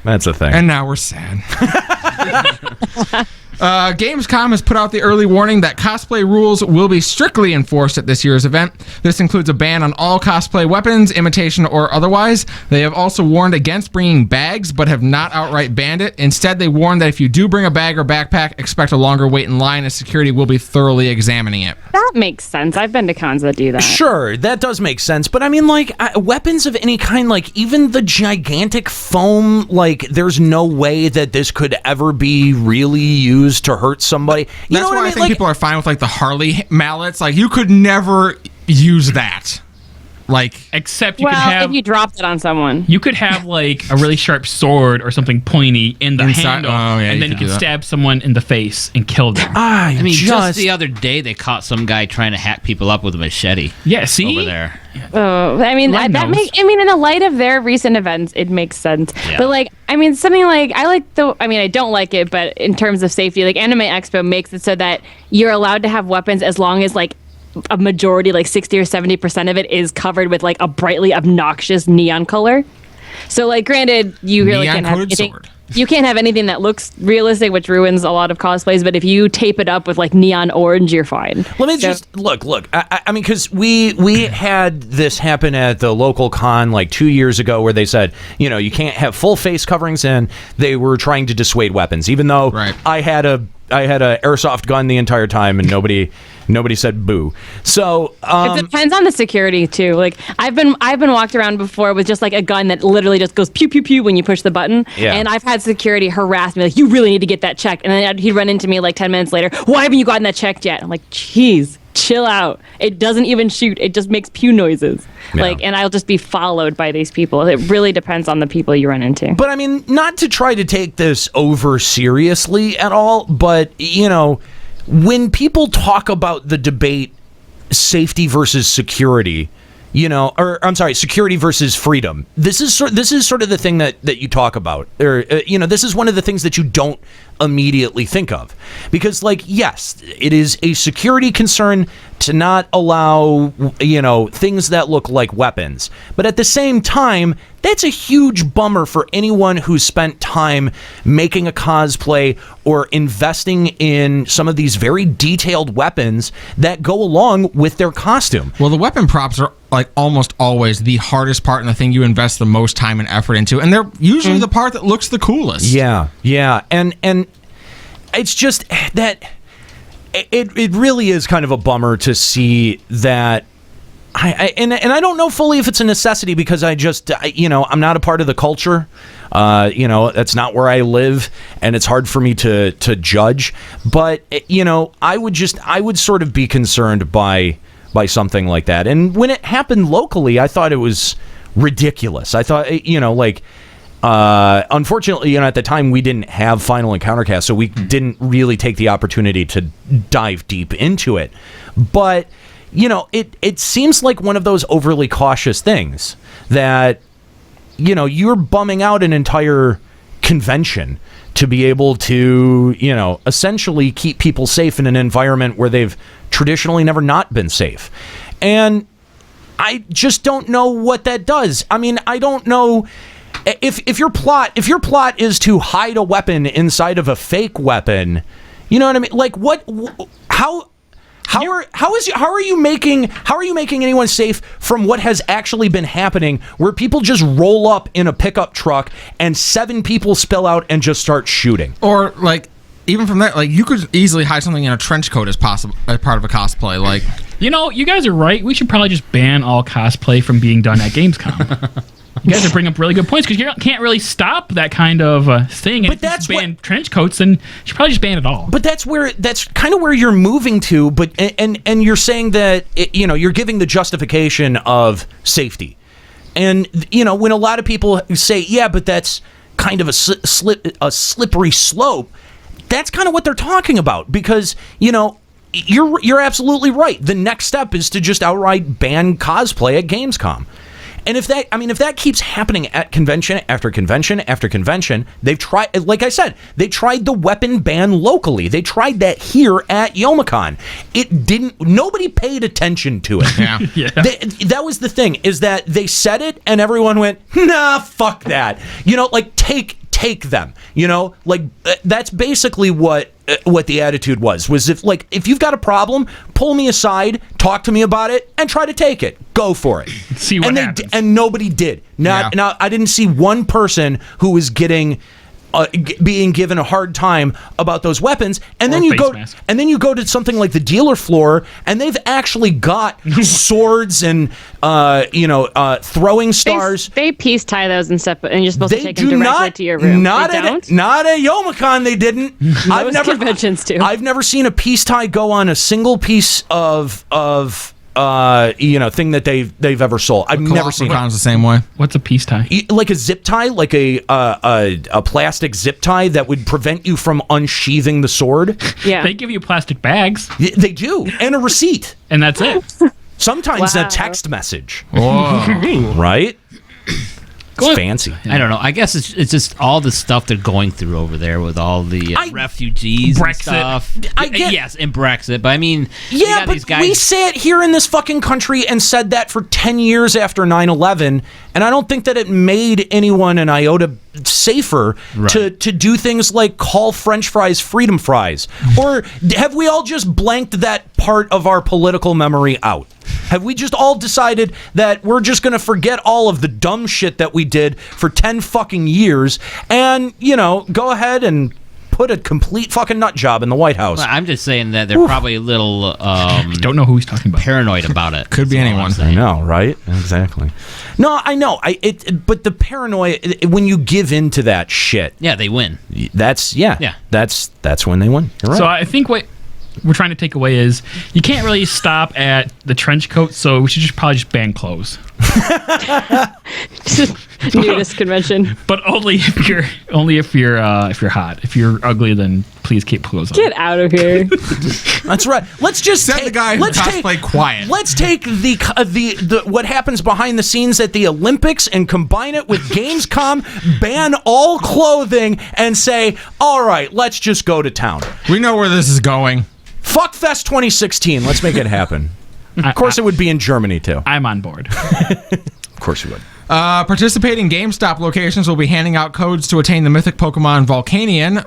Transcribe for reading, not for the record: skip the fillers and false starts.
That's a thing. And now we're sad. Gamescom has put out the early warning that cosplay rules will be strictly enforced at this year's event. This includes a ban on all cosplay weapons, imitation or otherwise. They have also warned against bringing bags, but have not outright banned it. Instead, they warn that if you do bring a bag or backpack, expect a longer wait in line as security will be thoroughly examining it. That makes sense. I've been to cons that do that. Sure, that does make sense. But I mean, like, weapons of any kind, like, even the gigantic foam, like, there's no way that this could ever be really used to hurt somebody. That's why I think people are fine with, like, the Harley mallets. Like, you could never use that. Like, except you could have, if you dropped it on someone, you could have like a really sharp sword or something pointy in the handle, and then you could stab someone in the face and kill them. I mean, just the other day they caught some guy trying to hack people up with a machete. Yeah, see over there. I mean, in the light of their recent events, it makes sense. Yeah. But like, I mean, something like I don't like it, but in terms of safety, like Anime Expo makes it so that you're allowed to have weapons as long as like a majority, like 60 or 70% of it, is covered with like a brightly obnoxious neon color. So like, granted, you really can't have anything. You can't have anything that looks realistic, which ruins a lot of cosplays. But if you tape it up with like neon orange, you're fine. Let me just look. I mean, because we had this happen at the local con like 2 years ago, where they said, you know, you can't have full face coverings, and they were trying to dissuade weapons. Even though I had a airsoft gun the entire time, and nobody said boo. So it depends on the security too. Like I've been walked around before with just like a gun that literally just goes pew pew pew when you push the button. Yeah. And I've had security harass me like, you really need to get that checked. And then he'd run into me like 10 minutes later. Why haven't you gotten that checked yet? I'm like, geez, chill out. It doesn't even shoot. It just makes pew noises. Yeah. Like, and I'll just be followed by these people. It really depends on the people you run into. But I mean, not to try to take this over seriously at all, but you know, when people talk about the debate, safety versus security, you know, or I'm sorry, security versus freedom, this is sort of the thing that you talk about, or you know, this is one of the things that you don't immediately think of, because like, yes, it is a security concern to not allow, you know, things that look like weapons, but at the same time, that's a huge bummer for anyone who's spent time making a cosplay or investing in some of these very detailed weapons that go along with their costume. Well, the weapon props are like almost always the hardest part and the thing you invest the most time and effort into, and they're usually the part that looks the coolest. Yeah, and it's just that it really is kind of a bummer to see that. And I don't know fully if it's a necessity, because you know, I'm not a part of the culture. You know, that's not where I live, and it's hard for me to judge. But you know, I would sort of be concerned by something like that. And when it happened locally, I thought it was ridiculous. I thought, you know, like, unfortunately, you know, at the time we didn't have Final Encountercast, so we didn't really take the opportunity to dive deep into it. But you know, it seems like one of those overly cautious things that, you know, you're bumming out an entire convention to be able to, you know, essentially keep people safe in an environment where they've traditionally never not been safe. And I just don't know what that does. I mean, I don't know if your plot is to hide a weapon inside of a fake weapon, you know what I mean? Like, how are you making anyone safe from what has actually been happening, where people just roll up in a pickup truck and 7 people spill out and just start shooting? Or like, even from that, like, you could easily hide something in a trench coat as part of a cosplay. Like, you know, you guys are right. We should probably just ban all cosplay from being done at Gamescom. You guys are bringing up really good points, because you can't really stop that kind of thing. But if that's ban trench coats, then you should probably just ban it all. But that's kind of where you're moving to. But and you're saying that you know, you're giving the justification of safety, and you know, when a lot of people say, yeah, but that's kind of a slippery slope. That's kind of what they're talking about, because you know, you're absolutely right. The next step is to just outright ban cosplay at Gamescom. And if that keeps happening at convention after convention after convention, they've tried, like I said, they tried the weapon ban locally. They tried that here at Youmacon. Nobody paid attention to it. Yeah. That was the thing, is that they said it and everyone went, nah, fuck that. You know, like take take them. You know, like that's basically what the attitude was if you've got a problem, pull me aside, talk to me about it, and try to take it. Go for it. See what happens. And nobody did. Now I didn't see one person who was getting being given a hard time about those weapons, and then you go to something like the dealer floor, and they've actually got swords and throwing stars. They peace tie those and stuff, and you're supposed to take them directly to your room. Not at Youmacon, they didn't. Conventions too. I've never seen a peace tie go on a single piece of thing that they've ever sold. I've never seen it. The same way. What's a peace tie? Like a zip tie, like a plastic zip tie that would prevent you from unsheathing the sword. Yeah, they give you plastic bags. They do, and a receipt, and that's it. Sometimes a text message. Whoa. Right? It's fancy. I don't know. I guess it's just all the stuff they're going through over there with all the refugees Brexit. and stuff. Yes, and Brexit. But I mean, yeah, but we sat here in this fucking country and said that for 10 years after 9/11, and I don't think that it made anyone an iota safer to do things like call French fries freedom fries. Or have we all just blanked that part of our political memory out? Have we just all decided that we're just going to forget all of the dumb shit that we did for 10 fucking years and, go ahead and put a complete fucking nut job in the White House? Well, I'm just saying that they're probably a little I don't know who he's talking about. Paranoid about it. Could be anyone. I know, right? Exactly. No, I know. But the paranoia, when you give in to that shit, yeah, they win. That's when they win. You're right. So I think what we're trying to take away is you can't really stop at the trench coat, so we should probably just ban clothes. Nudist convention. But only if you're hot. If you're ugly, then please keep clothes on. Get out of here. That's right. Let's just set the guy who cosplay quiet. Let's take the what happens behind the scenes at the Olympics and combine it with Gamescom, ban all clothing, and say, all right, let's just go to town. We know where this is going. Fuck Fest 2016. Let's make it happen. Of course, it would be in Germany too. I'm on board. Of course, you would. Participating GameStop locations will be handing out codes to attain the mythic Pokemon Volcanion.